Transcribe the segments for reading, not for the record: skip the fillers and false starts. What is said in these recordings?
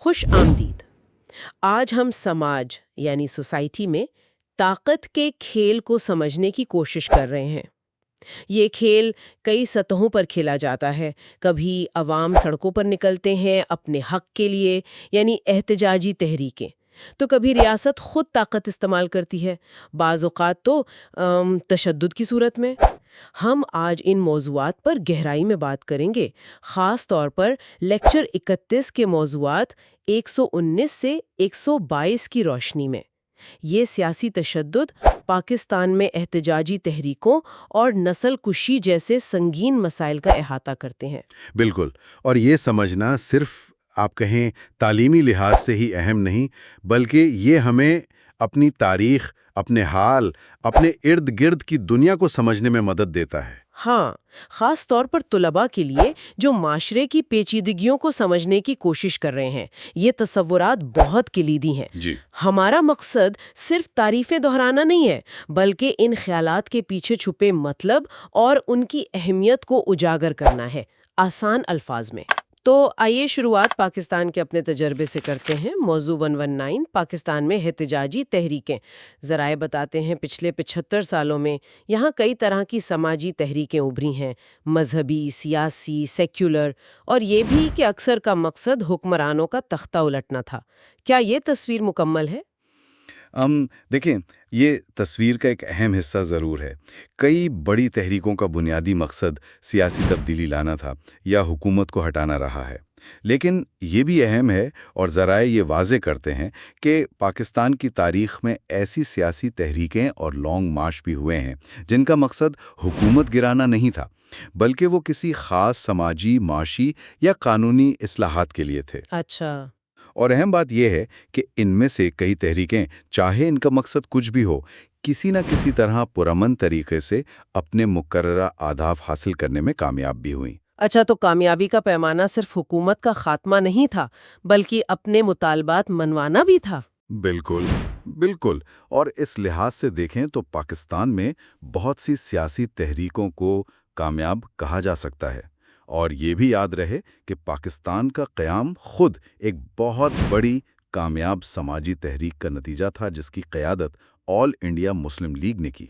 خوش آمدید۔ آج ہم سماج یعنی سوسائٹی میں طاقت کے کھیل کو سمجھنے کی کوشش کر رہے ہیں۔ یہ کھیل کئی سطحوں پر کھیلا جاتا ہے۔ کبھی عوام سڑکوں پر نکلتے ہیں اپنے حق کے لیے، یعنی احتجاجی تحریکیں، تو کبھی ریاست خود طاقت استعمال کرتی ہے، بعض اوقات تو تشدد کی صورت میں۔ ہم آج ان موضوعات پر گہرائی میں بات کریں گے، خاص طور پر لیکچر 31 کے موضوعات 119 سے 122 کی روشنی میں۔ یہ سیاسی تشدد، پاکستان میں احتجاجی تحریکوں اور نسل کشی جیسے سنگین مسائل کا احاطہ کرتے ہیں۔ بالکل، اور یہ سمجھنا صرف آپ کہیں تعلیمی لحاظ سے ہی اہم نہیں، بلکہ یہ ہمیں اپنی تاریخ، اپنے حال، اپنے ارد گرد کی دنیا کو سمجھنے میں مدد دیتا ہے۔ ہاں، خاص طور پر طلباء کے لیے جو معاشرے کی پیچیدگیوں کو سمجھنے کی کوشش کر رہے ہیں، یہ تصورات بہت کلیدی ہیں۔ جی، ہمارا مقصد صرف تعریفیں دہرانا نہیں ہے، بلکہ ان خیالات کے پیچھے چھپے مطلب اور ان کی اہمیت کو اجاگر کرنا ہے، آسان الفاظ میں۔ تو آئیے شروعات پاکستان کے اپنے تجربے سے کرتے ہیں۔ موضوع 119 پاکستان میں احتجاجی تحریکیں۔ ذرائع بتاتے ہیں پچھلے 75 سالوں میں یہاں کئی طرح کی سماجی تحریکیں ابھری ہیں، مذہبی، سیاسی، سیکولر، اور یہ بھی کہ اکثر کا مقصد حکمرانوں کا تختہ الٹنا تھا۔ کیا یہ تصویر مکمل ہے؟ دیکھیں، یہ تصویر کا ایک اہم حصہ ضرور ہے۔ کئی بڑی تحریکوں کا بنیادی مقصد سیاسی تبدیلی لانا تھا یا حکومت کو ہٹانا رہا ہے، لیکن یہ بھی اہم ہے اور ذرائع یہ واضح کرتے ہیں کہ پاکستان کی تاریخ میں ایسی سیاسی تحریکیں اور لانگ مارچ بھی ہوئے ہیں جن کا مقصد حکومت گرانا نہیں تھا، بلکہ وہ کسی خاص سماجی، معاشی یا قانونی اصلاحات کے لیے تھے۔ اچھا۔ اور اہم بات یہ ہے کہ ان میں سے کئی تحریکیں، چاہے ان کا مقصد کچھ بھی ہو، کسی نہ کسی طرح پرامن طریقے سے اپنے مقررہ اہداف حاصل کرنے میں کامیاب بھی ہوئیں۔ اچھا، تو کامیابی کا پیمانہ صرف حکومت کا خاتمہ نہیں تھا، بلکہ اپنے مطالبات منوانا بھی تھا۔ بالکل، بالکل، اور اس لحاظ سے دیکھیں تو پاکستان میں بہت سی سیاسی تحریکوں کو کامیاب کہا جا سکتا ہے، اور یہ بھی یاد رہے کہ پاکستان کا قیام خود ایک بہت بڑی کامیاب سماجی تحریک کا نتیجہ تھا جس کی قیادت آل انڈیا مسلم لیگ نے کی۔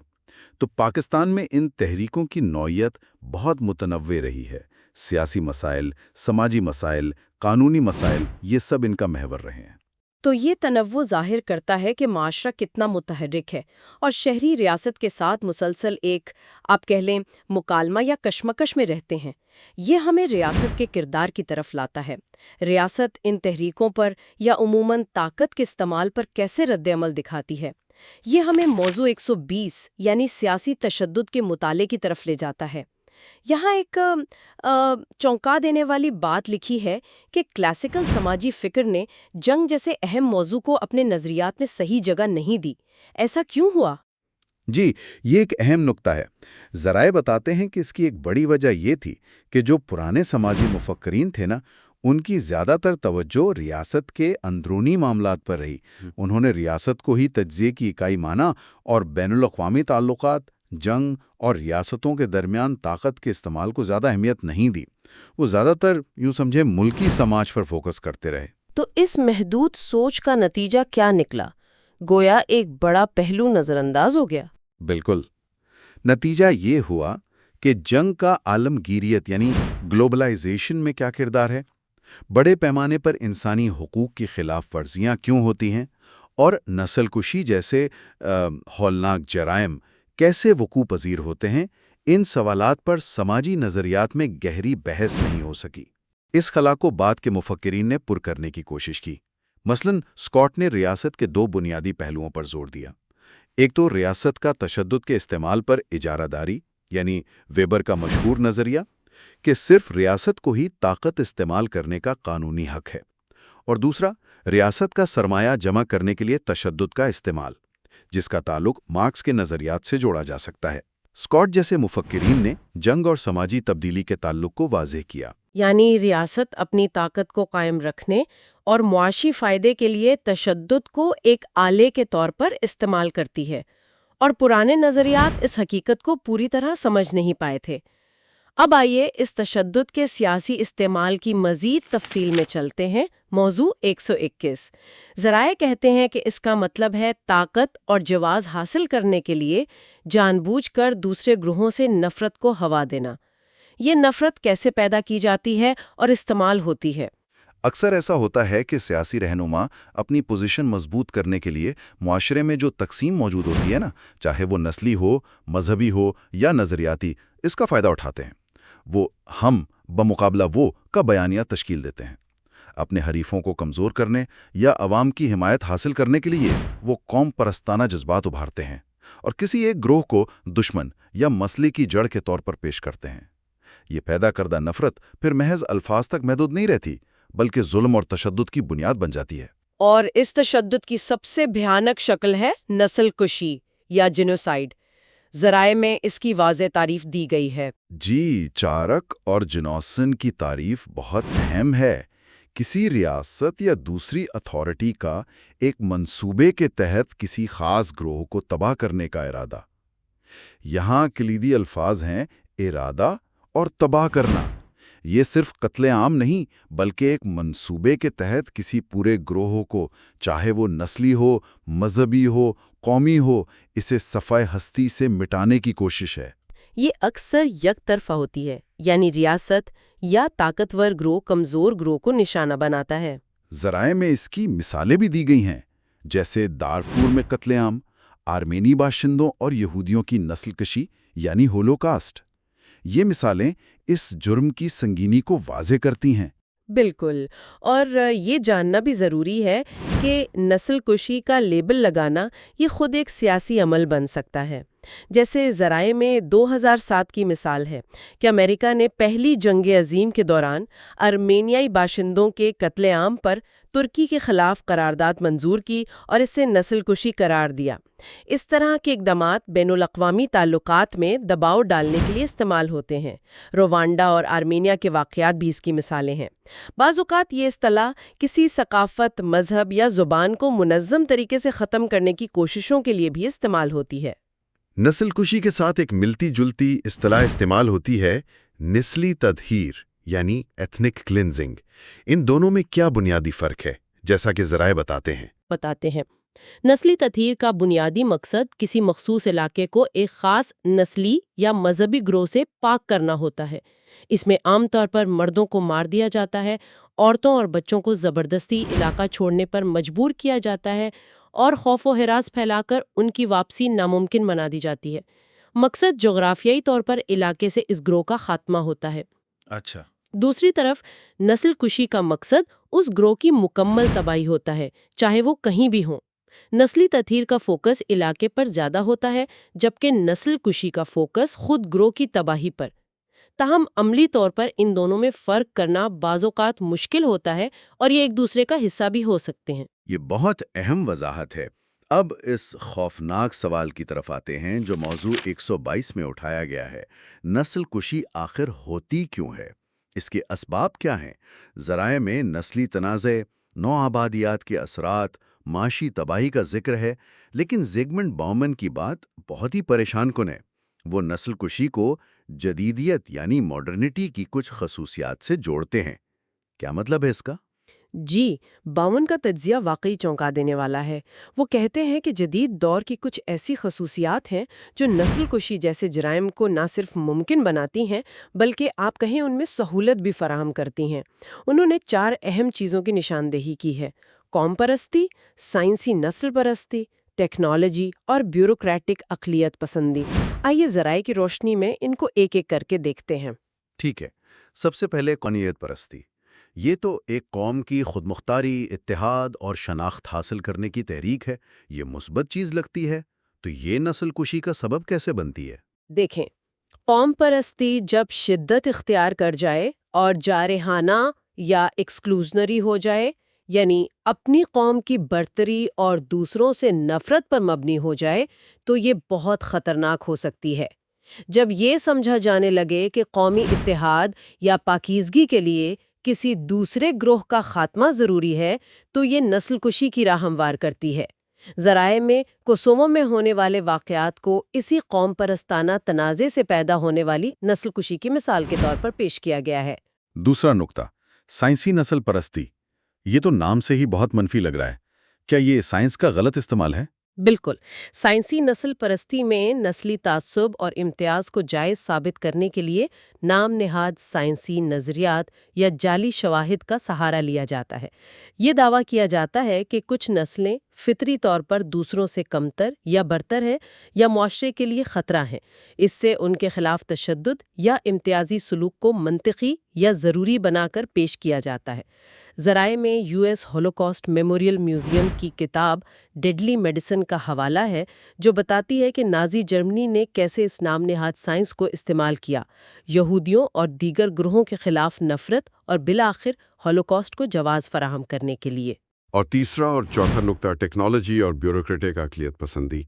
تو پاکستان میں ان تحریکوں کی نوعیت بہت متنوع رہی ہے۔ سیاسی مسائل، سماجی مسائل، قانونی مسائل، یہ سب ان کا محور رہے ہیں۔ تو یہ تنوع ظاہر کرتا ہے کہ معاشرہ کتنا متحرک ہے اور شہری ریاست کے ساتھ مسلسل ایک، آپ کہہ لیں، مکالمہ یا کشمکش میں رہتے ہیں۔ یہ ہمیں ریاست کے کردار کی طرف لاتا ہے۔ ریاست ان تحریکوں پر یا عموماً طاقت کے استعمال پر کیسے رد عمل دکھاتی ہے؟ یہ ہمیں موضوع 120 یعنی سیاسی تشدد کے مطالعے کی طرف لے جاتا ہے۔ یہاں ایک چونکا دینے والی بات لکھی ہے کہ کلاسیکل سماجی فکر نے جنگ جیسے اہم موضوع کو اپنے نظریات میں صحیح جگہ نہیں دی۔ ایسا کیوں ہوا؟ جی، یہ ایک اہم نکتہ ہے۔ ذرائع بتاتے ہیں کہ اس کی ایک بڑی وجہ یہ تھی کہ جو پرانے سماجی مفکرین تھے نا، ان کی زیادہ تر توجہ ریاست کے اندرونی معاملات پر رہی۔ انہوں نے ریاست کو ہی تجزیے کی اکائی مانا اور بین الاقوامی تعلقات، جنگ اور ریاستوں کے درمیان طاقت کے استعمال کو زیادہ اہمیت نہیں دی۔ وہ زیادہ تر یوں سمجھے ملکی سماج پر فوکس کرتے رہے۔ تو اس محدود سوچ کا نتیجہ کیا نکلا؟ گویا ایک بڑا پہلو نظر انداز ہو گیا۔ بالکل، نتیجہ یہ ہوا کہ جنگ کا عالمگیریت یعنی گلوبلائزیشن میں کیا کردار ہے، بڑے پیمانے پر انسانی حقوق کی خلاف ورزیاں کیوں ہوتی ہیں، اور نسل کشی جیسے ہولناک جرائم کیسے وقوع پذیر ہوتے ہیں۔ ان سوالات پر سماجی نظریات میں گہری بحث نہیں ہو سکی۔ اس خلا کو بعد کے مفکرین نے پر کرنے کی کوشش کی۔ مثلاً اسکاٹ نے ریاست کے دو بنیادی پہلوؤں پر زور دیا۔ ایک تو ریاست کا تشدد کے استعمال پر اجارہ داری، یعنی ویبر کا مشہور نظریہ کہ صرف ریاست کو ہی طاقت استعمال کرنے کا قانونی حق ہے، اور دوسرا ریاست کا سرمایہ جمع کرنے کے لیے تشدد کا استعمال، جس کا تعلق مارکس کے نظریات سے جوڑا جا سکتا ہے۔ اسکاٹ جیسے مفکرین نے جنگ اور سماجی تبدیلی کے تعلق کو واضح کیا۔ یعنی ریاست اپنی طاقت کو قائم رکھنے اور معاشی فائدے کے لیے تشدد کو ایک آلے کے طور پر استعمال کرتی ہے، اور پرانے نظریات اس حقیقت کو پوری طرح سمجھ نہیں پائے تھے۔ اب آئیے اس تشدد کے سیاسی استعمال کی مزید تفصیل میں چلتے ہیں۔ موضوع 121 ذرائع کہتے ہیں کہ اس کا مطلب ہے طاقت اور جواز حاصل کرنے کے لیے جان بوجھ کر دوسرے گروہوں سے نفرت کو ہوا دینا۔ یہ نفرت کیسے پیدا کی جاتی ہے اور استعمال ہوتی ہے؟ اکثر ایسا ہوتا ہے کہ سیاسی رہنما اپنی پوزیشن مضبوط کرنے کے لیے معاشرے میں جو تقسیم موجود ہوتی ہے نا، چاہے وہ نسلی ہو، مذہبی ہو یا نظریاتی، اس کا فائدہ اٹھاتے ہیں۔ وہ ہم بمقابلہ وہ کا بیانیہ تشکیل دیتے ہیں۔ اپنے حریفوں کو کمزور کرنے یا عوام کی حمایت حاصل کرنے کے لیے وہ قوم پرستانہ جذبات ابھارتے ہیں اور کسی ایک گروہ کو دشمن یا مسئلے کی جڑ کے طور پر پیش کرتے ہیں۔ یہ پیدا کردہ نفرت پھر محض الفاظ تک محدود نہیں رہتی، بلکہ ظلم اور تشدد کی بنیاد بن جاتی ہے۔ اور اس تشدد کی سب سے بھیانک شکل ہے نسل کشی یا جینوسائیڈ۔ ذرائع میں اس کی واضح تعریف دی گئی ہے۔ جی، چارک اور جنوسن کی تعریف بہت اہم ہے۔ کسی ریاست یا دوسری اتھارٹی کا ایک منصوبے کے تحت کسی خاص گروہ کو تباہ کرنے کا ارادہ۔ یہاں کلیدی الفاظ ہیں ارادہ اور تباہ کرنا۔ یہ صرف قتل عام نہیں، بلکہ ایک منصوبے کے تحت کسی پورے گروہ کو، چاہے وہ نسلی ہو، مذہبی ہو، قومی ہو، اسے صفحہ ہستی سے مٹانے کی کوشش ہے۔ یہ اکثر یک طرفہ ہوتی ہے، یعنی ریاست یا طاقتور گروہ کمزور گروہ کو نشانہ بناتا ہے۔ ذرائع میں اس کی مثالیں بھی دی گئی ہیں، جیسے دارفور میں قتل عام، آرمینی باشندوں اور یہودیوں کی نسل کشی یعنی ہولوکاسٹ۔ یہ مثالیں اس جرم کی سنگینی کو واضح کرتی ہیں۔ بالکل، اور یہ جاننا بھی ضروری ہے کہ نسل کشی کا لیبل لگانا یہ خود ایک سیاسی عمل بن سکتا ہے۔ جیسے ذرائع میں 2007 کی مثال ہے کہ امریکہ نے پہلی جنگ عظیم کے دوران ارمینیائی باشندوں کے قتل عام پر ترکی کے خلاف قرارداد منظور کی اور اسے نسل کشی قرار دیا۔ اس طرح کے اقدامات بین الاقوامی تعلقات میں دباؤ ڈالنے کے لیے استعمال ہوتے ہیں۔ روانڈا اور آرمینیا کے واقعات بھی اس کی مثالیں ہیں۔ بعض اوقات یہ اصطلاح کسی ثقافت، مذہب یا زبان کو منظم طریقے سے ختم کرنے کی کوششوں کے لیے بھی استعمال ہوتی ہے۔ نسل کشی کے ساتھ ایک ملتی جلتی اصطلاح استعمال ہوتی ہے نسلی تطہیر یعنی ایتھنک کلینزنگ۔ ان دونوں میں کیا بنیادی فرق ہے، جیسا کہ ذرائع بتاتے ہیں؟ نسلی تطہیر کا بنیادی مقصد کسی مخصوص علاقے کو ایک خاص نسلی یا مذہبی گروہ سے پاک کرنا ہوتا ہے۔ اس میں عام طور پر مردوں کو مار دیا جاتا ہے، عورتوں اور بچوں کو زبردستی علاقہ چھوڑنے پر مجبور کیا جاتا ہے اور خوف و ہراس پھیلا کر ان کی واپسی ناممکن بنا دی جاتی ہے۔ مقصد جغرافیائی طور پر علاقے سے اس گروہ کا خاتمہ ہوتا ہے۔ اچھا۔ دوسری طرف نسل کشی کا مقصد اس گروہ کی مکمل تباہی ہوتا ہے، چاہے وہ کہیں بھی ہوں۔ نسلی تطہیر کا فوکس علاقے پر زیادہ ہوتا ہے، جبکہ نسل کشی کا فوکس خود گروہ کی تباہی پر۔ تاہم عملی طور پر ان دونوں میں فرق کرنا بعض اوقات مشکل ہوتا ہے اور یہ ایک دوسرے کا حصہ بھی ہو سکتے ہیں۔ یہ بہت اہم وضاحت ہے۔ اب اس خوفناک سوال کی طرف آتے ہیں جو موضوع 122 میں اٹھایا گیا ہے۔ نسل کشی آخر ہوتی کیوں ہے؟ اس کے اسباب کیا ہیں؟ ذرائع میں نسلی تنازع، نو آبادیات کے اثرات، معاشی تباہی کا ذکر ہے، لیکن زیگمنٹ باؤمن کی بات بہت ہی پریشان کن ہے۔ وہ نسل کشی کو جدیدیت یعنی ماڈرنٹی کی کچھ خصوصیات سے جوڑتے ہیں۔ کیا مطلب ہے اس کا؟ جی، باون کا تجزیہ واقعی چونکا دینے والا ہے۔ وہ کہتے ہیں کہ جدید دور کی کچھ ایسی خصوصیات ہیں جو نسل کشی جیسے جرائم کو نہ صرف ممکن بناتی ہیں بلکہ آپ کہیں ان میں سہولت بھی فراہم کرتی ہیں۔ انہوں نے 4 اہم چیزوں کی نشاندہی کی ہے: قوم پرستی، سائنسی نسل پرستی، ٹیکنالوجی اور بیوروکریٹک اقلیت پسندی۔ آئیے ذرائع کی روشنی میں ان کو ایک ایک کر کے دیکھتے ہیں۔ ٹھیک ہے، سب سے پہلے قومیت پرستی۔ یہ تو ایک قوم کی خود مختاری، اتحاد اور شناخت حاصل کرنے کی تحریک ہے۔ یہ مثبت چیز لگتی ہے، تو یہ نسل کشی کا سبب کیسے بنتی ہے؟ دیکھیں، قوم پرستی جب شدت اختیار کر جائے اور جارحانہ یا ایکسکلوژنری ہو جائے، یعنی اپنی قوم کی برتری اور دوسروں سے نفرت پر مبنی ہو جائے، تو یہ بہت خطرناک ہو سکتی ہے۔ جب یہ سمجھا جانے لگے کہ قومی اتحاد یا پاکیزگی کے لیے کسی دوسرے گروہ کا خاتمہ ضروری ہے، تو یہ نسل کشی کی راہ ہموار کرتی ہے۔ ذرائع میں کوسووو میں ہونے والے واقعات کو اسی قوم پرستانہ تنازع سے پیدا ہونے والی نسل کشی کی مثال کے طور پر پیش کیا گیا ہے۔ دوسرا نقطہ، سائنسی نسل پرستی۔ یہ تو نام سے ہی بہت منفی لگ رہا ہے۔ کیا یہ سائنس کا غلط استعمال ہے؟ بالکل، سائنسی نسل پرستی میں نسلی تعصب اور امتیاز کو جائز ثابت کرنے کے لیے نام نہاد سائنسی نظریات یا جعلی شواہد کا سہارا لیا جاتا ہے۔ یہ دعویٰ کیا جاتا ہے کہ کچھ نسلیں فطری طور پر دوسروں سے کمتر یا برتر ہیں یا معاشرے کے لیے خطرہ ہیں۔ اس سے ان کے خلاف تشدد یا امتیازی سلوک کو منطقی یا ضروری بنا کر پیش کیا جاتا ہے۔ ذرائع میں US ہولوکاسٹ میموریل میوزیم کی کتاب ڈیڈلی میڈیسن کا حوالہ ہے، جو بتاتی ہے کہ نازی جرمنی نے کیسے اس نام نہاد سائنس کو استعمال کیا، یہودیوں اور دیگر گروہوں کے خلاف نفرت اور بالآخر ہولوکاسٹ کو جواز فراہم کرنے کے لیے۔ اور تیسرا اور چوتھا نقطہ، ٹیکنالوجی اور بیوروکریٹک اقلیت پسندی،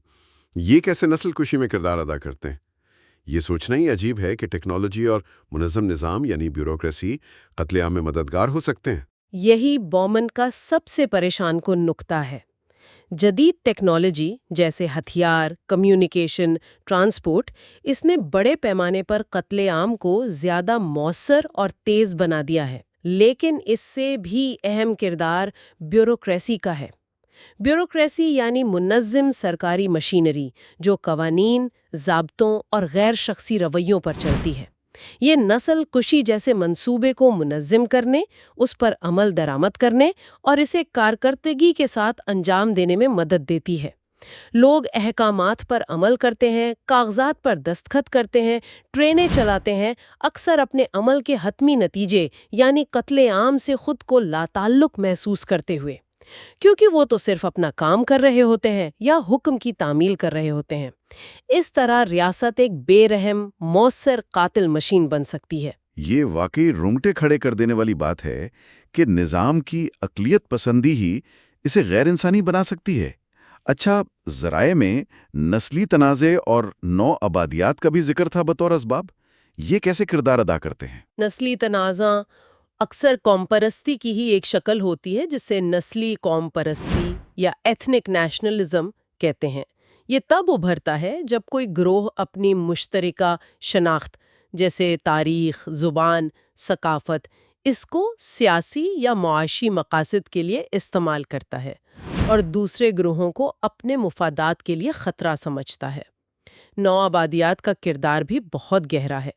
یہ کیسے نسل کشی میں کردار ادا کرتے ہیں؟ یہ سوچنا ہی عجیب ہے کہ ٹیکنالوجی اور منظم نظام یعنی بیوروکریسی قتل عام میں مددگار ہو سکتے ہیں۔ یہی بومن کا سب سے پریشان کن نقطہ ہے۔ جدید ٹیکنالوجی جیسے ہتھیار، کمیونیکیشن، ٹرانسپورٹ، اس نے بڑے پیمانے پر قتل عام کو زیادہ مؤثر اور تیز بنا دیا ہے، لیکن اس سے بھی اہم کردار بیوروکریسی کا ہے۔ بیوروکریسی یعنی منظم سرکاری مشینری جو قوانین، ضابطوں اور غیر شخصی رویوں پر چلتی ہے۔ یہ نسل کشی جیسے منصوبے کو منظم کرنے، اس پر عمل درآمد کرنے اور اسے کارکردگی کے ساتھ انجام دینے میں مدد دیتی ہے۔ لوگ احکامات پر عمل کرتے ہیں، کاغذات پر دستخط کرتے ہیں، ٹرینیں چلاتے ہیں، اکثر اپنے عمل کے حتمی نتیجے یعنی قتل عام سے خود کو لاتعلق محسوس کرتے ہوئے، کیونکہ وہ تو صرف اپنا کام کر رہے ہوتے ہیں یا حکم کی تعمیل کر رہے ہوتے ہیں۔ اس طرح ریاست ایک بے رحم، مؤثر قاتل مشین بن سکتی ہے۔ یہ واقعی رونگٹے کھڑے کر دینے والی بات ہے کہ نظام کی اقلیت پسندی ہی اسے غیر انسانی بنا سکتی ہے۔ اچھا، ذرائع میں نسلی تنازع اور نو آبادیات کا بھی ذکر تھا بطور اسباب۔ یہ کیسے کردار ادا کرتے ہیں؟ نسلی تنازع اکثر قوم پرستی کی ہی ایک شکل ہوتی ہے، جسے نسلی قوم پرستی یا ایتھنک نیشنلزم کہتے ہیں۔ یہ تب ابھرتا ہے جب کوئی گروہ اپنی مشترکہ شناخت جیسے تاریخ، زبان، ثقافت، اس کو سیاسی یا معاشی مقاصد کے لیے استعمال کرتا ہے اور دوسرے گروہوں کو اپنے مفادات کے لیے خطرہ سمجھتا ہے۔ نو آبادیات کا کردار بھی بہت گہرا ہے۔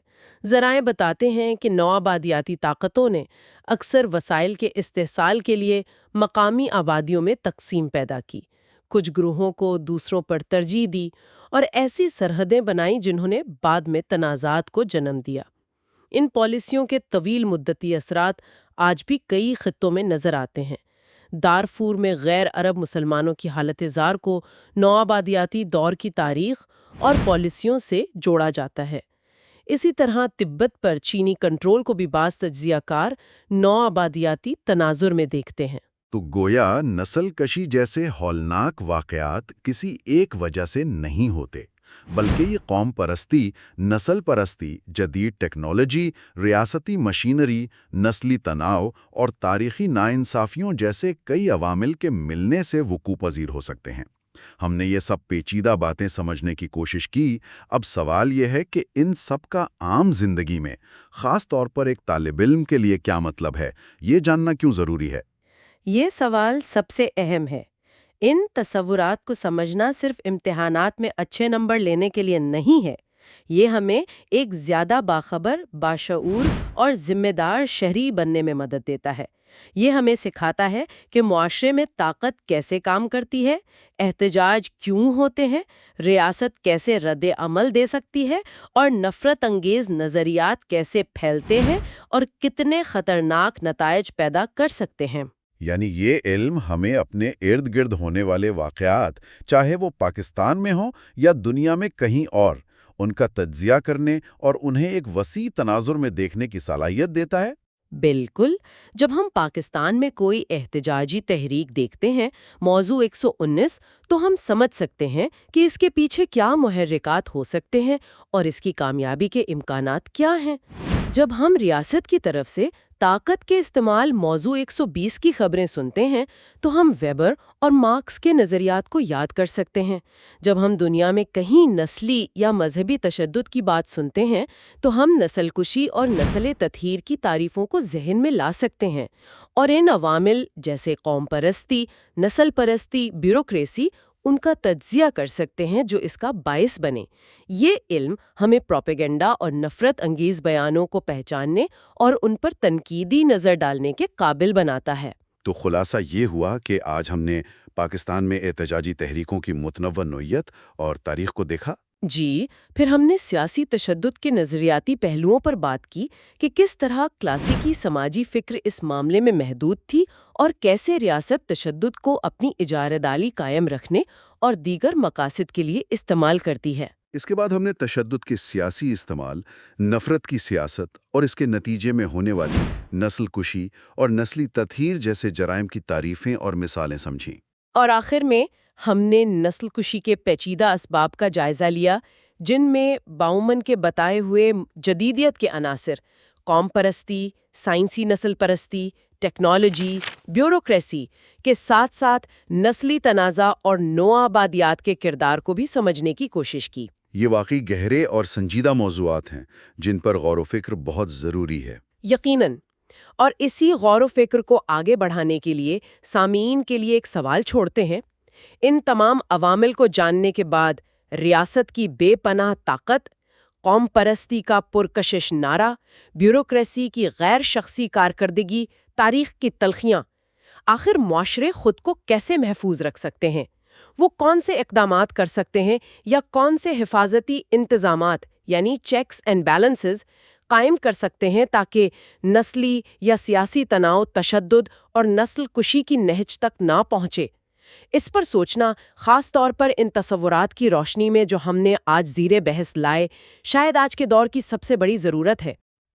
ذرائع بتاتے ہیں کہ نو آبادیاتی طاقتوں نے اکثر وسائل کے استحصال کے لیے مقامی آبادیوں میں تقسیم پیدا کی، کچھ گروہوں کو دوسروں پر ترجیح دی اور ایسی سرحدیں بنائیں جنہوں نے بعد میں تنازعات کو جنم دیا۔ ان پالیسیوں کے طویل مدتی اثرات آج بھی کئی خطوں میں نظر آتے ہیں۔ دارفور میں غیر عرب مسلمانوں کی حالت زار کو نوآبادیاتی دور کی تاریخ اور پالیسیوں سے جوڑا جاتا ہے۔ اسی طرح تبت پر چینی کنٹرول کو بھی بعض تجزیہ کار نوآبادیاتی تناظر میں دیکھتے ہیں۔ تو گویا نسل کشی جیسے ہولناک واقعات کسی ایک وجہ سے نہیں ہوتے، بلکہ یہ قوم پرستی، نسل پرستی، جدید ٹیکنالوجی، ریاستی مشینری، نسلی تناؤ اور تاریخی ناانصافیوں جیسے کئی عوامل کے ملنے سے وقوع پذیر ہو سکتے ہیں۔ ہم نے یہ سب پیچیدہ باتیں سمجھنے کی کوشش کی۔ اب سوال یہ ہے کہ ان سب کا عام زندگی میں، خاص طور پر ایک طالب علم کے لیے کیا مطلب ہے؟ یہ جاننا کیوں ضروری ہے؟ یہ سوال سب سے اہم ہے۔ ان تصورات کو سمجھنا صرف امتحانات میں اچھے نمبر لینے کے لیے نہیں ہے، یہ ہمیں ایک زیادہ باخبر، باشعور اور ذمہ دار شہری بننے میں مدد دیتا ہے۔ یہ ہمیں سکھاتا ہے کہ معاشرے میں طاقت کیسے کام کرتی ہے، احتجاج کیوں ہوتے ہیں، ریاست کیسے رد عمل دے سکتی ہے اور نفرت انگیز نظریات کیسے پھیلتے ہیں اور کتنے خطرناک نتائج پیدا کر سکتے ہیں۔ یعنی یہ علم ہمیں اپنے ارد گرد ہونے والے واقعات، چاہے وہ پاکستان میں ہوں یا دنیا میں کہیں اور، ان کا تجزیہ کرنے اور انہیں ایک وسیع تناظر میں دیکھنے کی صلاحیت دیتا ہے۔ بالکل، جب ہم پاکستان میں کوئی احتجاجی تحریک دیکھتے ہیں، موضوع 119، تو ہم سمجھ سکتے ہیں کہ اس کے پیچھے کیا محرکات ہو سکتے ہیں اور اس کی کامیابی کے امکانات کیا ہیں۔ جب ہم ریاست کی طرف سے طاقت کے استعمال موضوع 120 کی خبریں سنتے ہیں تو ہم ویبر اور مارکس کے نظریات کو یاد کر سکتے ہیں۔ جب ہم دنیا میں کہیں نسلی یا مذہبی تشدد کی بات سنتے ہیں تو ہم نسل کشی اور نسل تطہیر کی تعریفوں کو ذہن میں لا سکتے ہیں، اور ان عوامل جیسے قوم پرستی، نسل پرستی، بیوروکریسی ان کا تجزیہ کر سکتے ہیں جو اس کا باعث بنے۔ یہ علم ہمیں پروپیگنڈا اور نفرت انگیز بیانوں کو پہچاننے اور ان پر تنقیدی نظر ڈالنے کے قابل بناتا ہے۔ تو خلاصہ یہ ہوا کہ آج ہم نے پاکستان میں احتجاجی تحریکوں کی متنوع نوعیت اور تاریخ کو دیکھا۔ جی، پھر ہم نے سیاسی تشدد کے نظریاتی پہلوؤں پر بات کی کہ کس طرح کلاسیکی سماجی فکر اس معاملے میں محدود تھی اور کیسے ریاست تشدد کو اپنی اجارہ قائم رکھنے اور دیگر مقاصد کے لیے استعمال کرتی ہے۔ اس کے بعد ہم نے تشدد کے سیاسی استعمال، نفرت کی سیاست اور اس کے نتیجے میں ہونے والی نسل کشی اور نسلی تطہیر جیسے جرائم کی تعریفیں اور مثالیں سمجھیں۔ اور آخر میں ہم نے نسل کشی کے پیچیدہ اسباب کا جائزہ لیا، جن میں باؤمن کے بتائے ہوئے جدیدیت کے عناصر، قوم پرستی، سائنسی نسل پرستی، ٹیکنالوجی، بیوروکریسی کے ساتھ ساتھ نسلی تنازع اور نوآبادیات کے کردار کو بھی سمجھنے کی کوشش کی۔ یہ واقعی گہرے اور سنجیدہ موضوعات ہیں جن پر غور و فکر بہت ضروری ہے۔ یقیناً، اور اسی غور و فکر کو آگے بڑھانے کے لیے سامعین کے لیے ایک سوال چھوڑتے ہیں۔ ان تمام عوامل کو جاننے کے بعد ریاست کی بے پناہ طاقت، قوم پرستی کا پرکشش نعرہ، بیوروکریسی کی غیر شخصی کارکردگی، تاریخ کی تلخیاں، آخر معاشرے خود کو کیسے محفوظ رکھ سکتے ہیں؟ وہ کون سے اقدامات کر سکتے ہیں یا کون سے حفاظتی انتظامات یعنی چیکس اینڈ بیلنسز قائم کر سکتے ہیں تاکہ نسلی یا سیاسی تناؤ، تشدد اور نسل کشی کی نہج تک نہ پہنچے؟ اس پر سوچنا، خاص طور پر ان تصورات کی روشنی میں جو ہم نے آج زیر بحث لائے، شاید آج کے دور کی سب سے بڑی ضرورت ہے۔